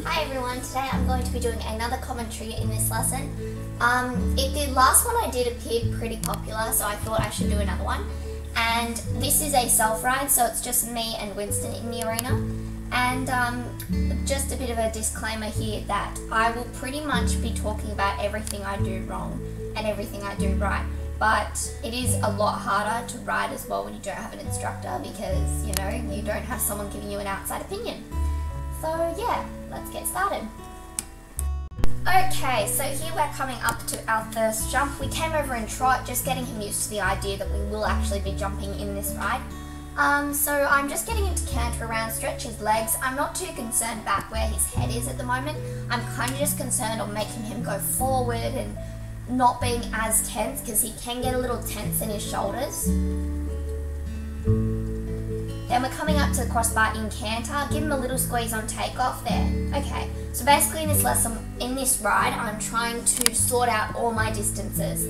Hi everyone, today I'm going to be doing another commentary in this lesson. The last one I did appeared pretty popular, so I thought I should do another one. And this is a self-ride, so it's just me and Winston in the arena. And just a bit of a disclaimer here that I will pretty much be talking about everything I do wrong and everything I do right. But it is a lot harder to ride as well when you don't have an instructor because, you know, you don't have someone giving you an outside opinion. So yeah, let's get started. Okay, so here we're coming up to our first jump. We came over in trot, just getting him used to the idea that we will actually be jumping in this ride. So I'm just getting him to canter around, stretch his legs. I'm not too concerned about where his head is at the moment. I'm kind of just concerned on making him go forward and not being as tense because he can get a little tense in his shoulders. Then we're coming up to the crossbar in canter, give him a little squeeze on takeoff there. Okay, so basically in this lesson, in this ride, I'm trying to sort out all my distances.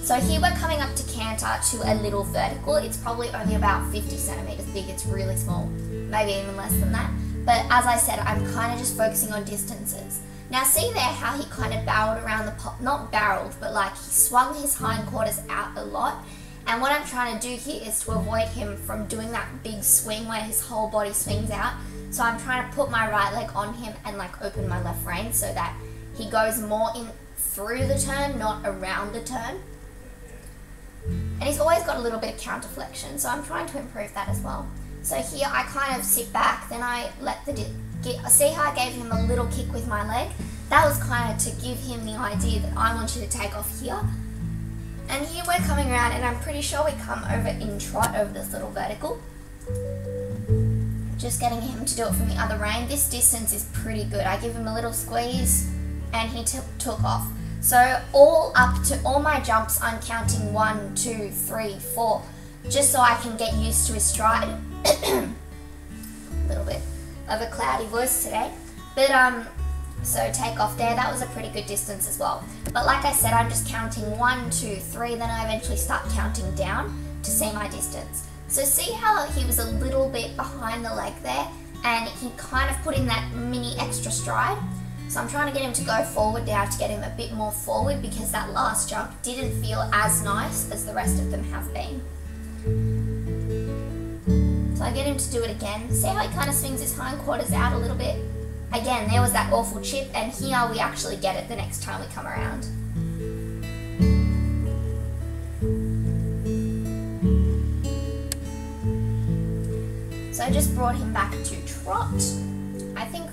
So here we're coming up to canter to a little vertical. It's probably only about 50 centimeters big, it's really small, maybe even less than that. But as I said, I'm kind of just focusing on distances. Now see there how he kind of barreled around the pole, not barreled, but like he swung his hindquarters out a lot. And what I'm trying to do here is to avoid him from doing that big swing where his whole body swings out. So I'm trying to put my right leg on him and like open my left rein so that he goes more in through the turn, not around the turn. And he's always got a little bit of counter flexion, so I'm trying to improve that as well. So here I kind of sit back, then I let see how I gave him a little kick with my leg? That was kind of to give him the idea that I want you to take off here. And here we're coming around and I'm pretty sure we come over in trot over this little vertical. Just getting him to do it from the other rein. This distance is pretty good. I give him a little squeeze and he took off. So all my jumps I'm counting 1, 2, 3, 4, just so I can get used to his stride. A little bit of a cloudy voice today. But so take off there, that was a pretty good distance as well. But like I said, I'm just counting 1, 2, 3, then I eventually start counting down to see my distance. So see how he was a little bit behind the leg there and he kind of put in that mini extra stride. So I'm trying to get him to go forward now to get him a bit more forward because that last jump didn't feel as nice as the rest of them have been. So I get him to do it again. See how he kind of swings his hindquarters out a little bit? Again, there was that awful chip, and here we actually get it the next time we come around. So I just brought him back to trot. I think,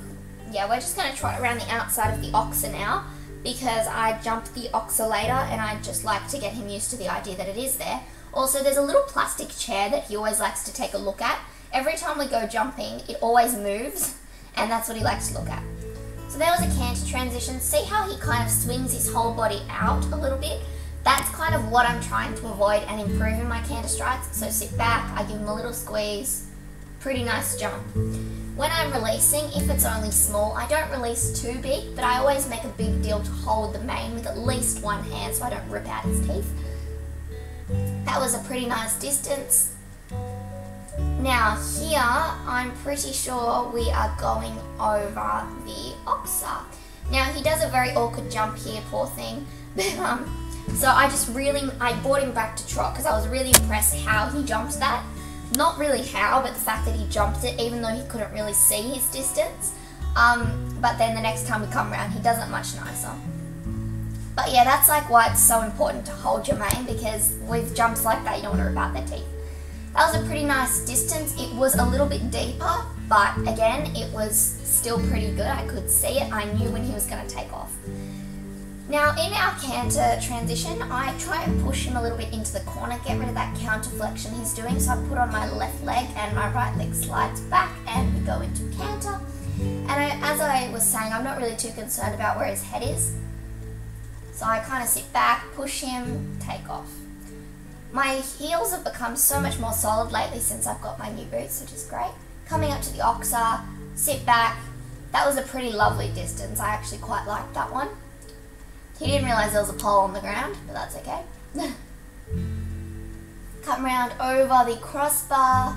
yeah, we're just going to trot around the outside of the oxer now because I jumped the oxer later and I just like to get him used to the idea that it is there. Also, there's a little plastic chair that he always likes to take a look at. Every time we go jumping, it always moves. And that's what he likes to look at. So there was a canter transition. See how he kind of swings his whole body out a little bit? That's kind of what I'm trying to avoid and improve in my canter strides. So sit back, I give him a little squeeze. Pretty nice jump. When I'm releasing, if it's only small, I don't release too big, but I always make a big deal to hold the mane with at least one hand so I don't rip out his teeth. That was a pretty nice distance. Now here, I'm pretty sure we are going over the oxer. Now he does a very awkward jump here, poor thing. But so I brought him back to trot because I was really impressed how he jumped that. Not really how, but the fact that he jumped it even though he couldn't really see his distance. But then the next time we come around, he does it much nicer. But yeah, that's like why it's so important to hold your mane because with jumps like that, you don't want to rip out their teeth. That was a pretty nice distance. It was a little bit deeper, but again, it was still pretty good. I could see it. I knew when he was going to take off. Now, in our canter transition, I try and push him a little bit into the corner, get rid of that counter flexion he's doing. So I put on my left leg and my right leg slides back and we go into canter. And as I was saying, I'm not really too concerned about where his head is. So I kind of sit back, push him, take off. My heels have become so much more solid lately since I've got my new boots, which is great. Coming up to the oxer, sit back. That was a pretty lovely distance. I actually quite liked that one. He didn't realise there was a pole on the ground, but that's okay. Come round over the crossbar,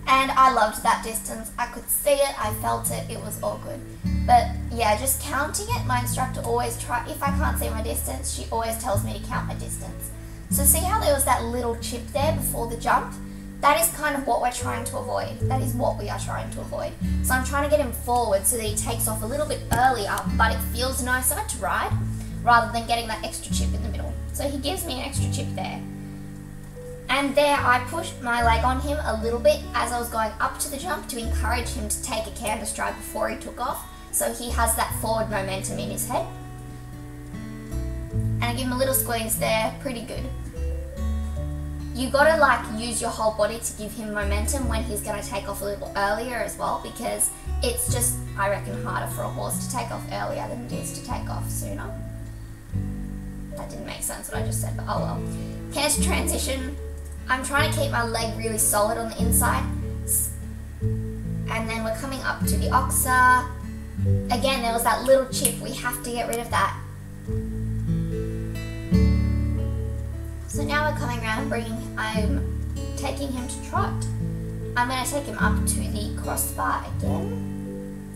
And I loved that distance. I could see it, I felt it, it was all good. But yeah, just counting it. My instructor always if I can't see my distance, she always tells me to count my distance. So see how there was that little chip there before the jump? That is kind of what we're trying to avoid. That is what we are trying to avoid. So I'm trying to get him forward so that he takes off a little bit earlier, but it feels nicer to ride rather than getting that extra chip in the middle. So he gives me an extra chip there. And there I pushed my leg on him a little bit as I was going up to the jump to encourage him to take a canter stride before he took off, so he has that forward momentum in his head. And I give him a little squeeze there, pretty good. You gotta like use your whole body to give him momentum when he's gonna take off a little earlier as well, because it's just, I reckon, harder for a horse to take off earlier than it is to take off sooner. That didn't make sense what I just said, but oh well. Canter transition. I'm trying to keep my leg really solid on the inside. And then we're coming up to the oxa. Again, there was that little chip. We have to get rid of that. So now we're coming around and I'm taking him to trot. I'm going to take him up to the crossbar again.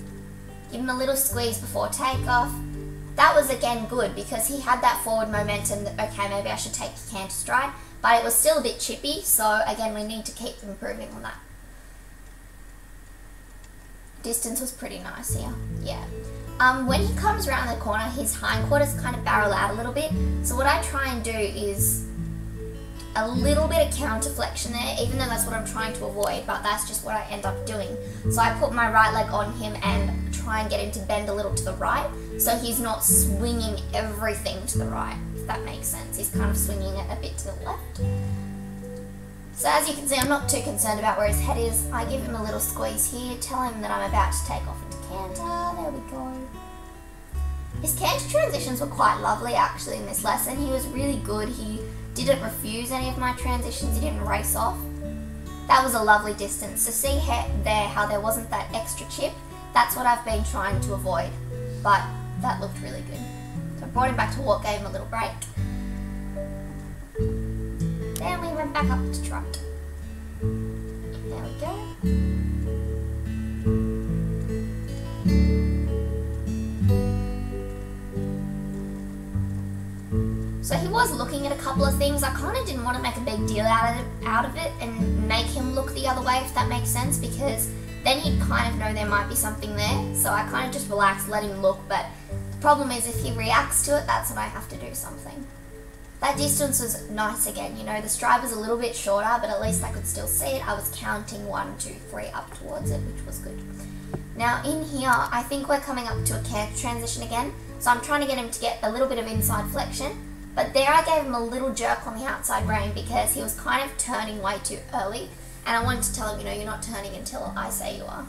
Give him a little squeeze before takeoff. That was again good because he had that forward momentum that, okay, maybe I should take the canter stride, but it was still a bit chippy, so again we need to keep improving on that. Distance was pretty nice here, yeah. When he comes around the corner, his hindquarters kind of barrel out a little bit, so what I try and do is a little bit of counter flexion there, even though that's what I'm trying to avoid, but that's just what I end up doing. So I put my right leg on him and try and get him to bend a little to the right, so he's not swinging everything to the right, if that makes sense. He's kind of swinging it a bit to the left. So as you can see, I'm not too concerned about where his head is. I give him a little squeeze here, tell him that I'm about to take off into canter. There we go. His canter transitions were quite lovely actually in this lesson. He was really good. He didn't refuse any of my transitions. He didn't race off. That was a lovely distance. So see there how there wasn't that extra chip? That's what I've been trying to avoid. But that looked really good. So I brought him back to walk, gave him a little break. Then we went back up to trot. There we go. So he was looking at a couple of things. I kind of didn't want to make a big deal out of it and make him look the other way, if that makes sense, because then he'd kind of know there might be something there. So I kind of just relaxed, let him look, but the problem is if he reacts to it, that's when I have to do something. That distance was nice again, you know, the stride was a little bit shorter, but at least I could still see it. I was counting 1, 2, 3 up towards it, which was good. Now in here, I think we're coming up to a canter transition again, so I'm trying to get him to get a little bit of inside flexion, but there I gave him a little jerk on the outside rein because he was kind of turning way too early, and I wanted to tell him, you know, you're not turning until I say you are.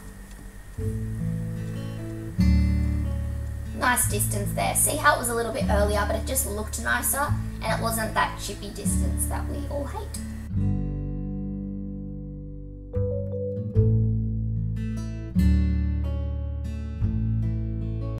Nice distance there. See how it was a little bit earlier, but it just looked nicer, and it wasn't that chippy distance that we all hate.